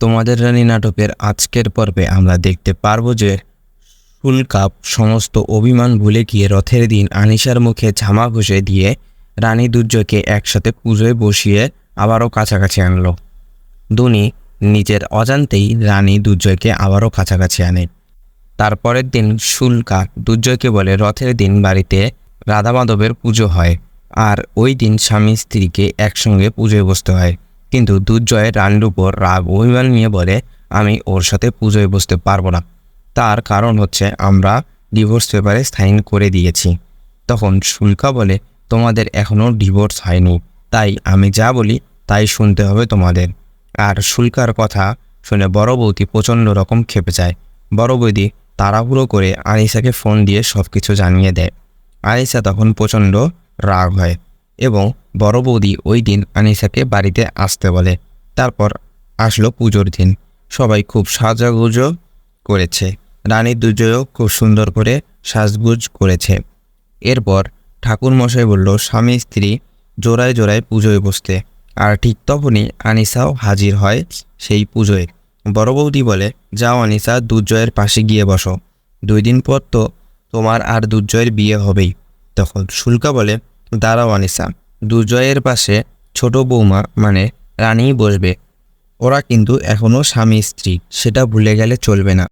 তোমাদের রানী নাটকের আজকের পর্বে আমরা দেখতে পারবো যে শুল্কাপ সমস্ত অভিমান ভুলে গিয়ে রথের দিন আনিশার মুখে ঝামা ঘষে দিয়ে রানী দুর্জয়কে একসাথে পুজোয় বসিয়ে আবারও কাছাকাছি আনলো। দুনি নিজের অজান্তেই রানী দুর্জয়কে আবারও কাছাকাছি আনে। তারপরের দিন শুল্কা দুর্জয়কে বলে রথের দিন বাড়িতে রাধা মাধবের পুজো হয়, আর ওই দিন স্বামী স্ত্রীকে একসঙ্গে পুজোয় বসতে হয়। কিন্তু দুর্জয় রানীর উপর রাগ অভিমান নিয়ে বলে, আমি ওর সাথে পুজোয় বসতে পারবো না। তার কারণ হচ্ছে আমরা ডিভোর্স পেপারে সাইন করে দিয়েছি। তখন শুল্কা বলে, তোমাদের এখনও ডিভোর্স হয়নি, তাই আমি যা বলি তাই শুনতে হবে তোমাদের। আর শুল্কার কথা শুনে বড় বৌদি প্রচণ্ড রকম ক্ষেপে যায়। বড় বৌদি তাড়াহুড়ো করে আনিসাকে ফোন দিয়ে সব কিছু জানিয়ে দেয়। আনিসা তখন প্রচণ্ড রাগ হয় এবং বড় বৌদি ওই দিন আনিসাকে বাড়িতে আসতে বলে। তারপর আসলো পুজোর দিন। সবাই খুব সাজাগুজো করেছে। রানী দুর্জয়ও খুব সুন্দর করে সাজগুজ করেছে। এরপর ঠাকুরমশাই বলল স্বামী স্ত্রী জোড়ায় জোড়ায় পুজোয় বসতে। আর ঠিক তখনই আনিসাও হাজির হয় সেই পুজোয়। বড় বৌদি বলে, যাও আনিসা, দুর্জয়ের পাশে গিয়ে বসো, 2 দিন পর তো তোমার আর দুর্জয়ের বিয়ে হবেই। তখন শুল্কা বলে, দাঁড়াও আনিসা, দুর্জয়ের পাশে ছোট বৌমা মানে রানীই বসবে। ওরা কিন্তু এখনও স্বামী স্ত্রী, সেটা ভুলে গেলে চলবে না।